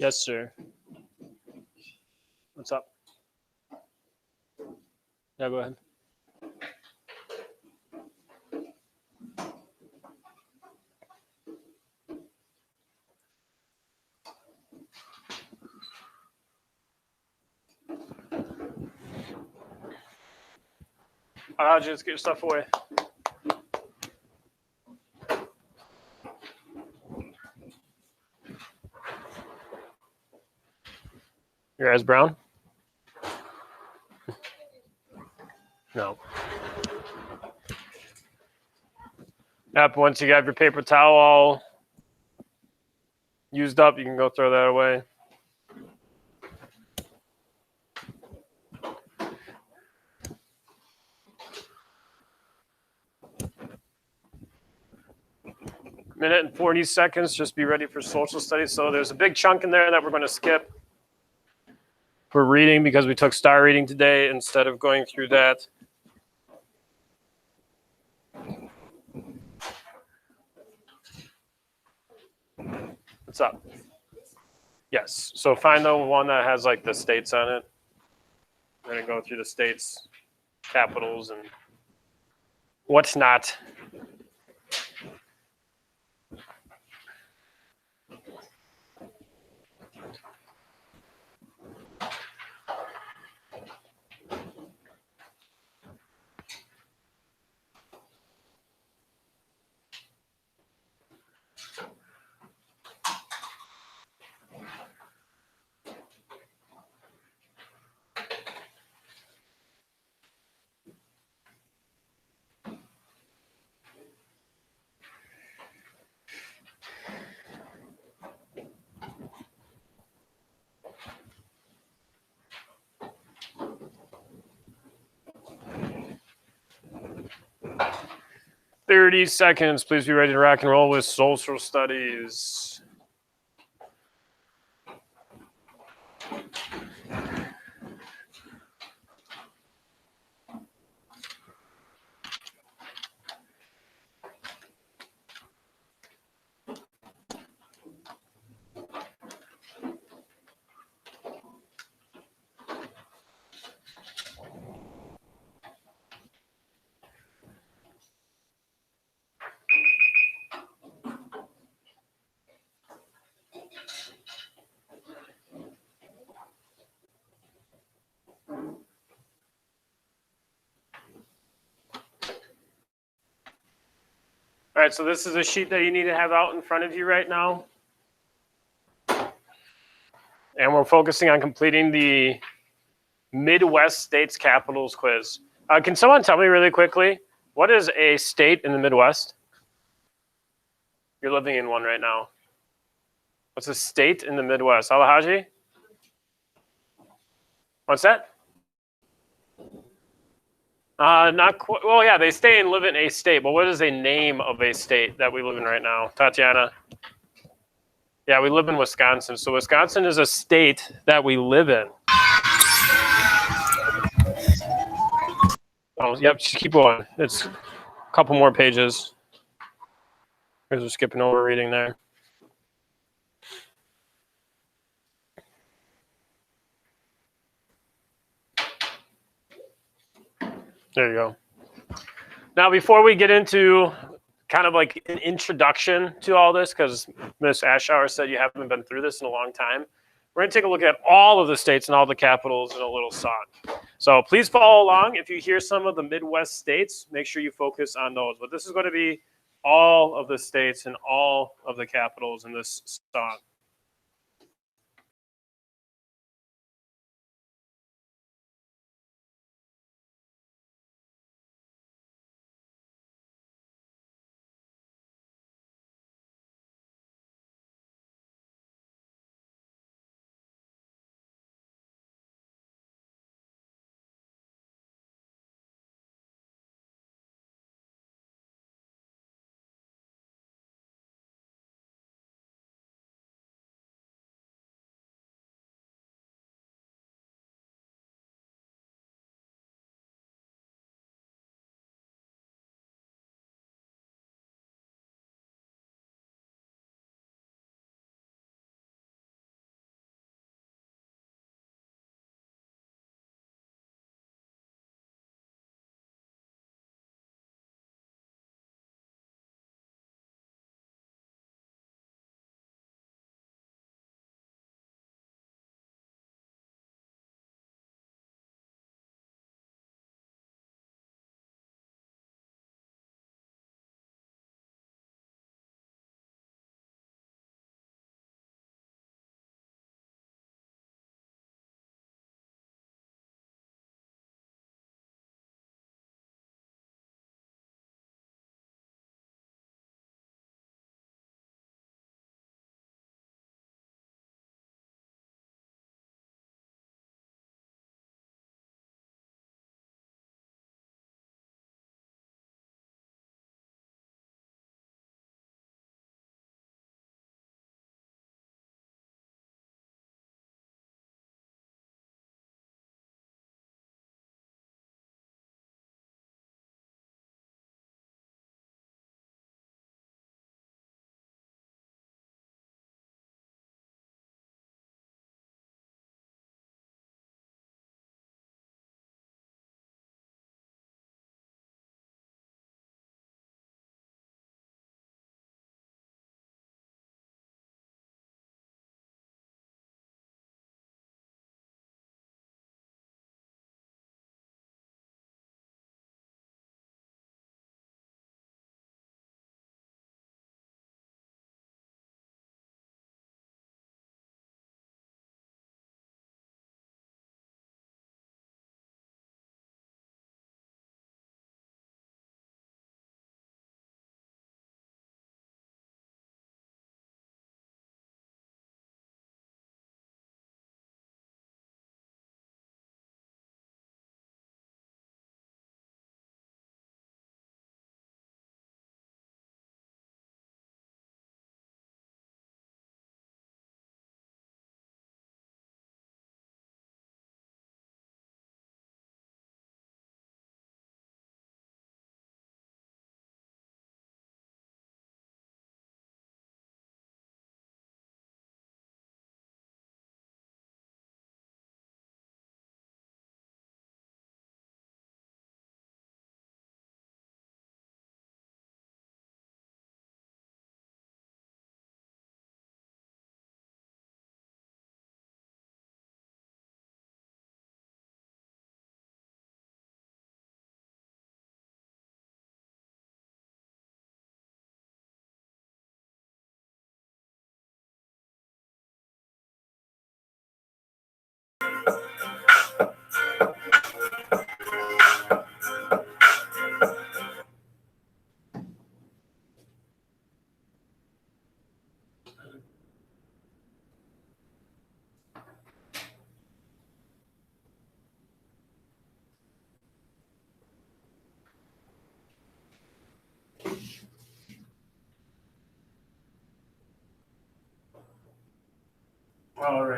Yes, sir. What's up? Yeah, go ahead. I'll just get your stuff away. Your eyes brown? No. Yep, once you have your paper towel all used up, you can go throw that away. Minute and 40 seconds, just be ready for social studies. So there's a big chunk in there that we're going to skip for reading because we took star reading today instead of going through that. What's up? Yes, so find the one that has like the states on it. And then go through the states, capitals, and what's not. "30 seconds. Please be ready to rock and roll with social studies." All right, so this is a sheet that you need to have out in front of you right now. And we're focusing on completing the Midwest States Capitals quiz. Can someone tell me really quickly, what is a state in the Midwest? You're living in one right now. What's a state in the Midwest? Alahaji? What's that? Not quite. Well, yeah, they stay and live in a state, but what is a name of a state that we live in right now? Tatiana? Yeah, we live in Wisconsin. So Wisconsin is a state that we live in. Oh, yep, just keep going. It's a couple more pages. Because we're skipping over reading there. There you go. Now, before we get into kind of like an introduction to all this, because Ms. Ashauer said you haven't been through this in a long time, we're going to take a look at all of the states and all the capitals in a little song. So please follow along. If you hear some of the Midwest states, make sure you focus on those. But this is going to be all of the states and all of the capitals in this song.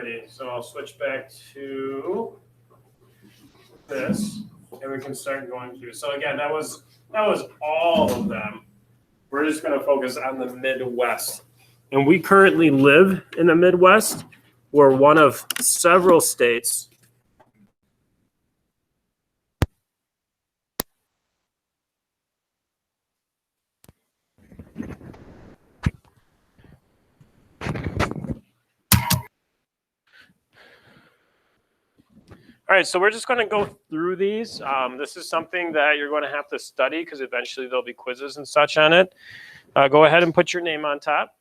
Alrighty, so I'll switch back to this, and we can start going through. So again, that was all of them. We're just going to focus on the Midwest, and we currently live in the Midwest. We're one of several states. All right, so we're just going to go through these. This is something that you're going to have to study because eventually there'll be quizzes and such on it. Go ahead and put your name on top.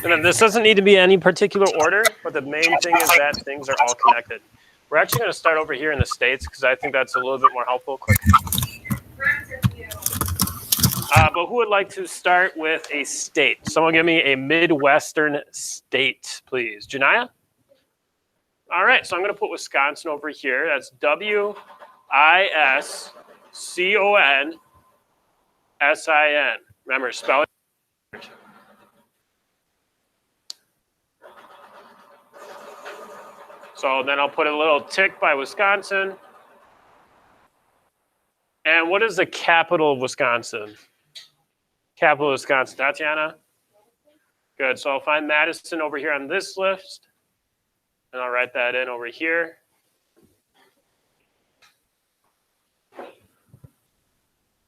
And then this doesn't need to be any particular order, but the main thing is that things are all connected. We're actually going to start over here in the States because I think that's a little bit more helpful. Quick. But who would like to start with a state? Someone give me a Midwestern state, please. Janaya? All right, so I'm going to put Wisconsin over here. That's W-I-S-C-O-N-S-I-N. Remember, spell it. So then I'll put a little tick by Wisconsin. And what is the capital of Wisconsin? Capital of Wisconsin, Tatiana? Good, so I'll find Madison over here on this list. And I'll write that in over here.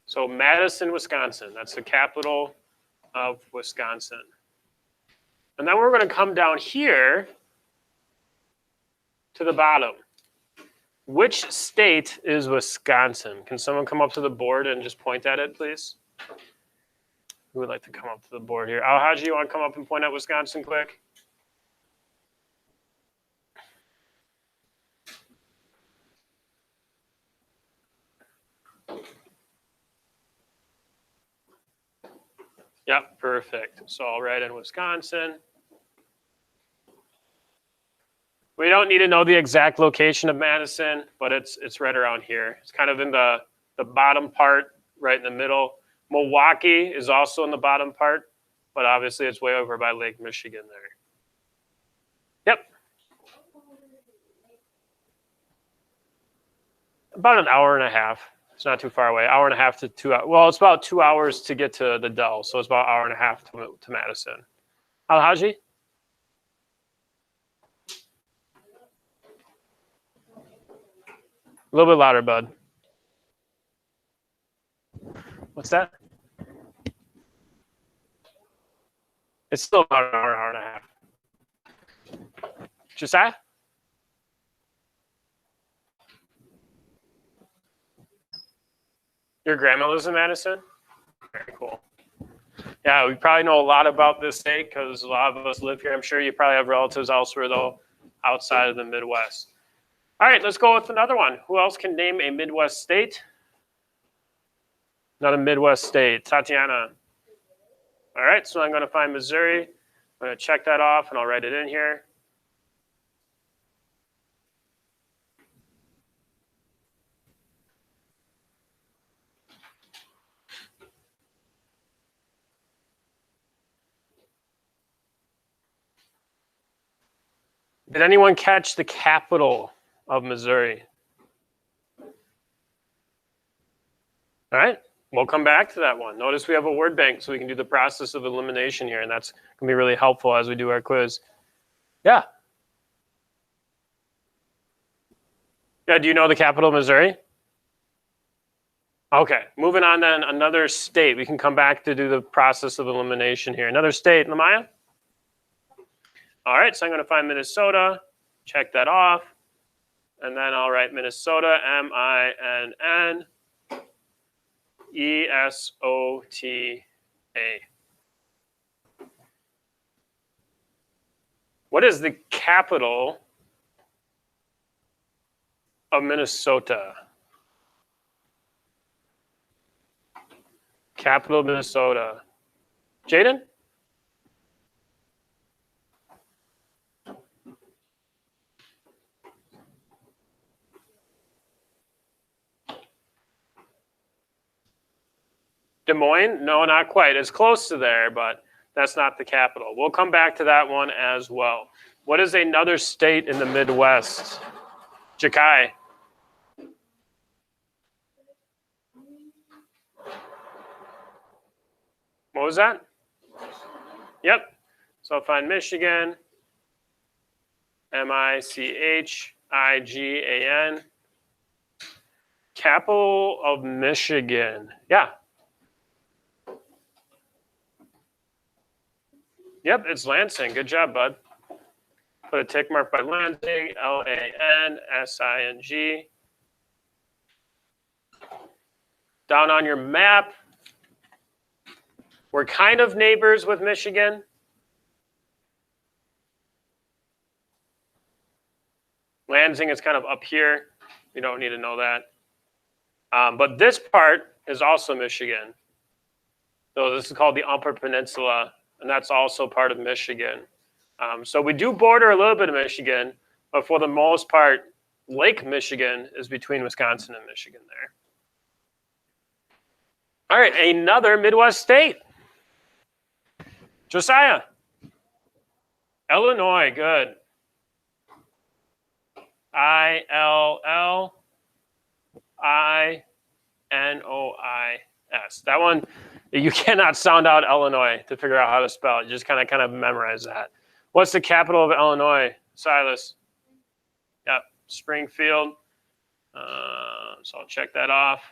So Madison, Wisconsin, that's the capital of Wisconsin. And then we're going to come down here to the bottom. Which state is Wisconsin? Can someone come up to the board and just point at it, please? Who would like to come up to the board here? Alhaji, you want to come up and point at Wisconsin quick? Yep, perfect. So I'll write in Wisconsin. We don't need to know the exact location of Madison, but it's right around here. It's kind of in the bottom part, right in the middle. Milwaukee is also in the bottom part, but obviously it's way over by Lake Michigan there. Yep. About an hour and a half. It's not too far away. Hour and a half to 2 hours. Well, it's about 2 hours to get to the Dell, so it's about an hour and a half to Madison. Alhaji? A little bit louder, bud. What's that? It's still about an hour and a half. Josiah? Your grandma lives in Madison? Very cool. Yeah, we probably know a lot about this state because a lot of us live here. I'm sure you probably have relatives elsewhere, though, outside of the Midwest. All right, let's go with another one. Who else can name a Midwest state? Not a Midwest state. Tatiana. All right, so I'm going to find Missouri. I'm going to check that off, and I'll write it in here. Did anyone catch the capital of Missouri? All right, we'll come back to that one. Notice we have a word bank, so we can do the process of elimination here, and that's going to be really helpful as we do our quiz. Yeah. Yeah, do you know the capital of Missouri? Okay, moving on then, another state. We can come back to do the process of elimination here. Another state, Lamaya? All right, so I'm going to find Minnesota, check that off, and then I'll write Minnesota, M-I-N-N-E-S-O-T-A. What is the capital of Minnesota? Capital of Minnesota. Jaden? Des Moines? No, not quite. It's close to there, but that's not the capital. We'll come back to that one as well. What is another state in the Midwest? Jakai. What was that? Yep. So I'll find Michigan. Michigan. Capital of Michigan. Yeah. Yep, it's Lansing. Good job, bud. Put a tick mark by Lansing. Lansing. Down on your map, we're kind of neighbors with Michigan. Lansing is kind of up here. You don't need to know that. But this part is also Michigan. So this is called the Upper Peninsula, and that's also part of Michigan. So we do border a little bit of Michigan, but for the most part, Lake Michigan is between Wisconsin and Michigan there. All right, another Midwest state. Josiah. Illinois, good. Illinois. That one, you cannot sound out Illinois to figure out how to spell it. You just kind of memorize that. What's the capital of Illinois, Silas? Yep, Springfield. So I'll check that off.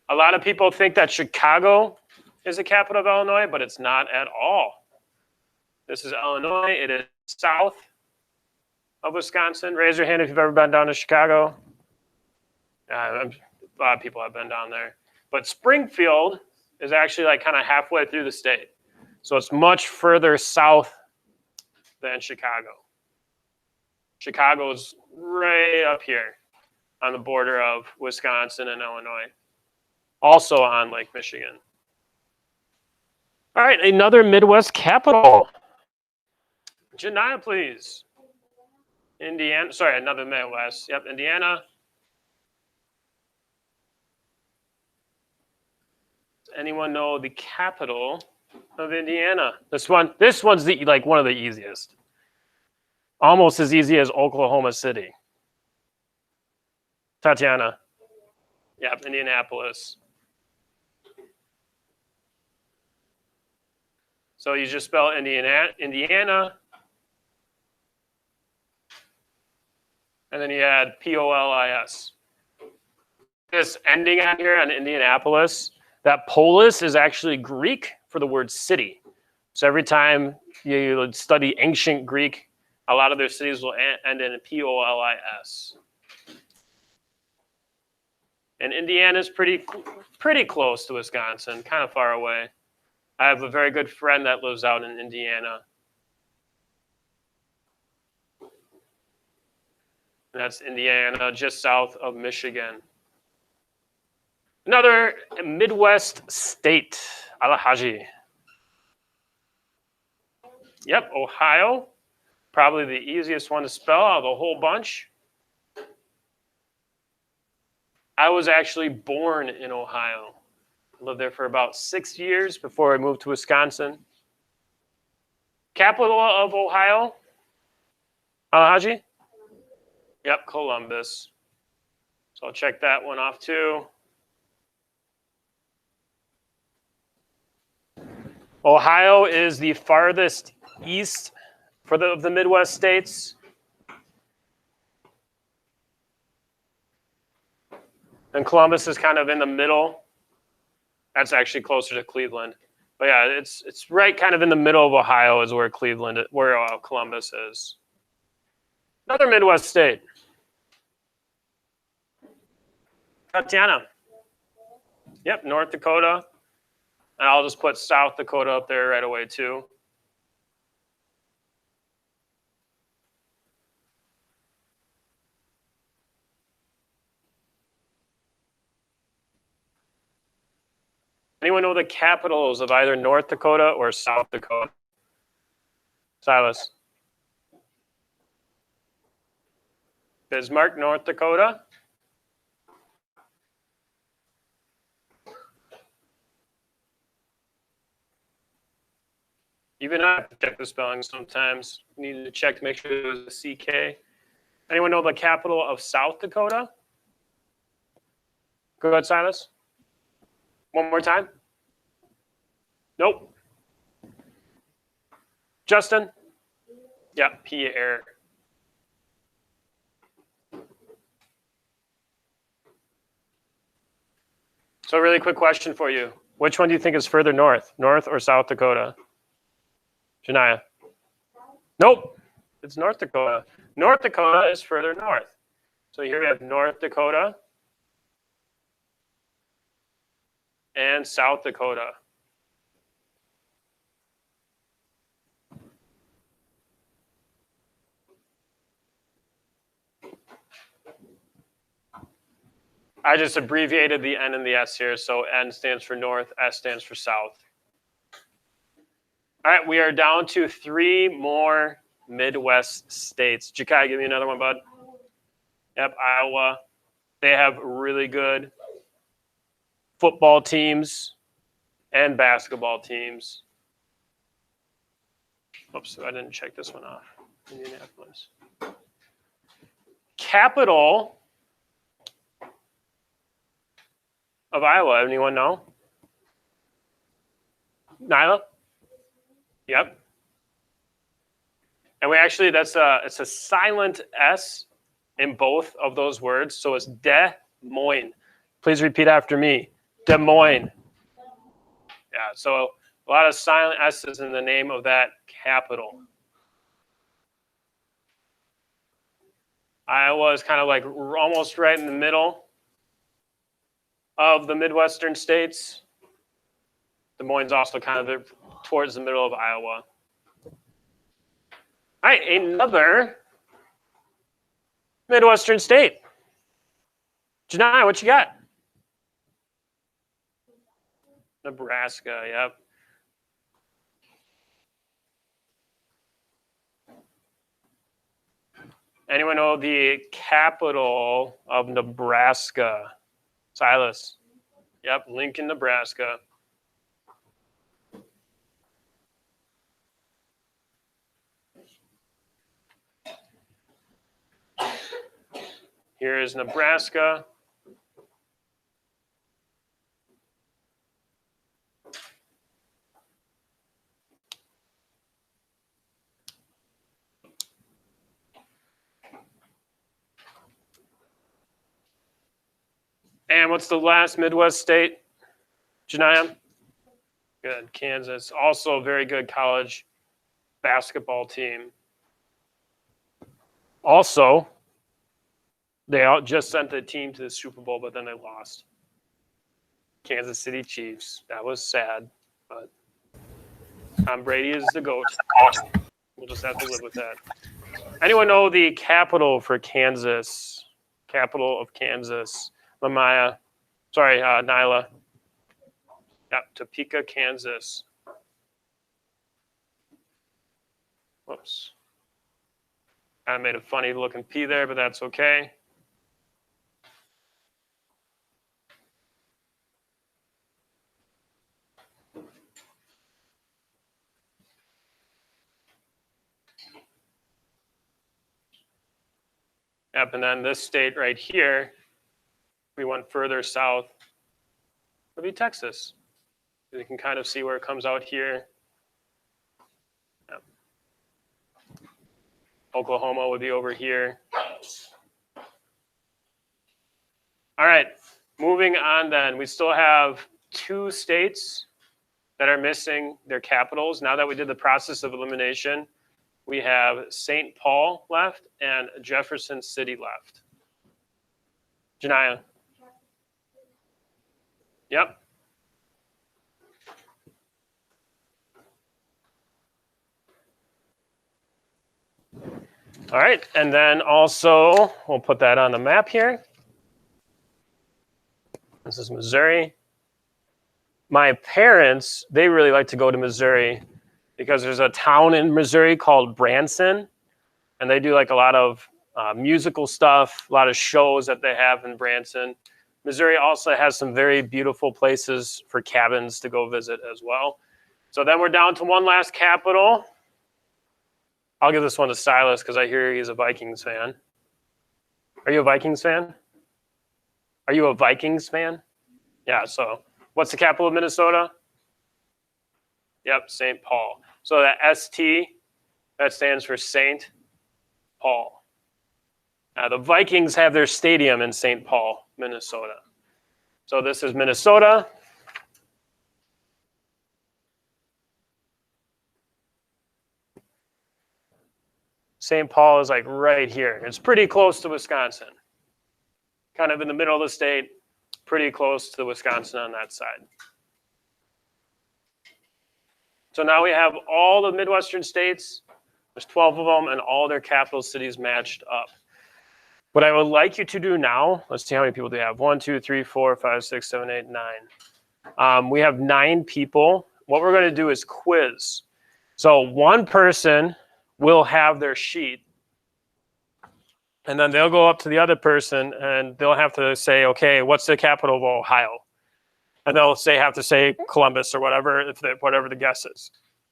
A lot of people think that Chicago is the capital of Illinois, but it's not at all. This is Illinois. It is south of Wisconsin. Raise your hand if you've ever been down to Chicago. A lot of people have been down there. But Springfield is actually like kind of halfway through the state. So it's much further south than Chicago. Chicago's right up here on the border of Wisconsin and Illinois. Also on Lake Michigan. All right, another Midwest capital. Janiyah, please. Indiana, sorry, another Midwest. Yep, Indiana. Does anyone know the capital of Indiana? This one's like one of the easiest. Almost as easy as Oklahoma City. Tatiana. Yep, Indianapolis. So you just spell Indiana, and then you add Polis. This ending out here on Indianapolis, that polis is actually Greek for the word city. So every time you study ancient Greek, a lot of their cities will end in Polis. And Indiana is pretty close to Wisconsin, kind of far away. I have a very good friend that lives out in Indiana. That's Indiana, just south of Michigan. Another Midwest state, Alahaji. Yep, Ohio. Probably the easiest one to spell out of the whole bunch. I was actually born in Ohio. Lived there for about 6 years before I moved to Wisconsin. Capital of Ohio? Alahaji? Yep, Columbus. So I'll check that one off too. Ohio is the farthest east of the Midwest states. And Columbus is kind of in the middle. That's actually closer to Cleveland. But yeah, it's right kind of in the middle of Ohio is where Columbus is. Another Midwest state. Tatiana. Yep, North Dakota. And I'll just put South Dakota up there right away too. Anyone know the capitals of either North Dakota or South Dakota? Silas. Bismarck, North Dakota. Even I have to check the spelling sometimes. Need to check to make sure it was a CK. Anyone know the capital of South Dakota? Go ahead, Silas. One more time. Nope. Justin? Yeah, Pierre. So a really quick question for you. Which one do you think is further north? North or South Dakota? Janaya? Nope. It's North Dakota. North Dakota is further north. So here we have North Dakota and South Dakota. I just abbreviated the N and the S here. So N stands for north, S stands for south. All right, we are down to 3 more Midwest states. Jakai, give me another one, bud. Yep, Iowa. They have really good football teams and basketball teams. Oops, I didn't check this one off. Indianapolis. Capital of Iowa. Anyone know? Nyla? Yep. And we actually, it's a silent S in both of those words. So it's Des Moines. Please repeat after me. Des Moines. Yeah, so a lot of silent S's in the name of that capital. Iowa is kind of like almost right in the middle of the Midwestern states. Des Moines is also kind of towards the middle of Iowa. All right, another Midwestern state. Janai, what you got? Nebraska, yep. Anyone know the capital of Nebraska? Silas. Yep, Lincoln, Nebraska. Here is Nebraska. And what's the last Midwest state? Janaya? Good, Kansas. Also a very good college basketball team. Also, they just sent the team to the Super Bowl, but then they lost. Kansas City Chiefs. That was sad, but Tom Brady is the GOAT. We'll just have to live with that. Anyone know the capital for Kansas? Capital of Kansas. Lamaya. Sorry, Nyla. Yep, Topeka, Kansas. Whoops. Kind of made a funny looking P there, but that's okay. Yep, and then this state right here, we went further south, would be Texas. You can kind of see where it comes out here. Yep. Oklahoma would be over here. All right, moving on then. We still have 2 states that are missing their capitals. Now that we did the process of elimination, we have St. Paul left and Jefferson City left. Janaya. Yep. All right, and then also, we'll put that on the map here. This is Missouri. My parents, they really like to go to Missouri because there's a town in Missouri called Branson, and they do like a lot of musical stuff, a lot of shows that they have in Branson. Missouri also has some very beautiful places for cabins to go visit as well. So then we're down to one last capital. I'll give this one to Silas because I hear he's a Vikings fan. Are you a Vikings fan? Are you a Vikings fan? Yeah, so what's the capital of Minnesota? Yep, St. Paul. So that ST, that stands for St. Paul. The Vikings have their stadium in St. Paul, Minnesota. So this is Minnesota. St. Paul is like right here. It's pretty close to Wisconsin. Kind of in the middle of the state, pretty close to Wisconsin on that side. So now we have all the Midwestern states. There's 12 of them, and all their capital cities matched up. What I would like you to do now, let's see how many people do we have. 1, 2, 3, 4, 5, 6, 7, 8, 9. We have 9 people. What we're going to do is quiz. So one person will have their sheet, and then they'll go up to the other person, and they'll have to say, okay, what's the capital of Ohio? And they'll have to say Columbus or whatever, whatever the guess is.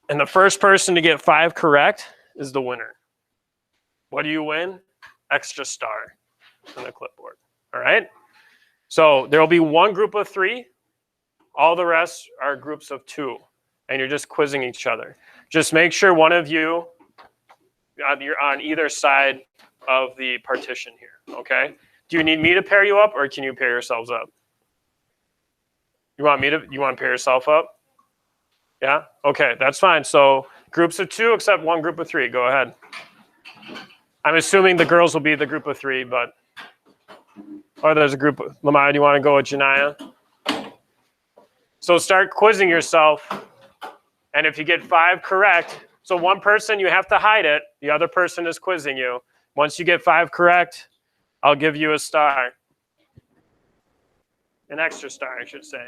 And the first person to get 5 correct is the winner. What do you win? Extra star on the clipboard. All right? So there will be one group of 3. All the rest are groups of 2. And you're just quizzing each other. Just make sure one of you, you're on either side of the partition here. Okay? Do you need me to pair you up, or can you pair yourselves up? You want to pair yourself up? Yeah? Okay, that's fine. So groups of 2 except one group of 3. Go ahead. I'm assuming the girls will be the group of 3, but or there's a group of Lamaya, do you want to go with Janiyah? So start quizzing yourself, and if you get 5 correct, so one person, you have to hide it. The other person is quizzing you. Once you get 5 correct, I'll give you a star. An extra star, I should say.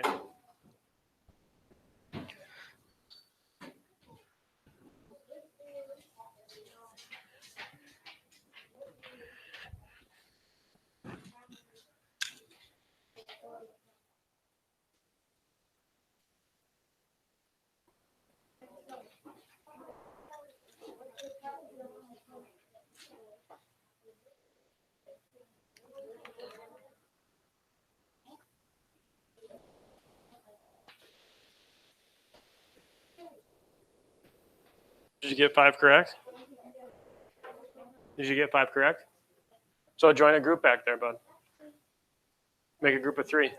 Did you get 5 correct? Did you get 5 correct? So join a group back there, bud. Make a group of 3.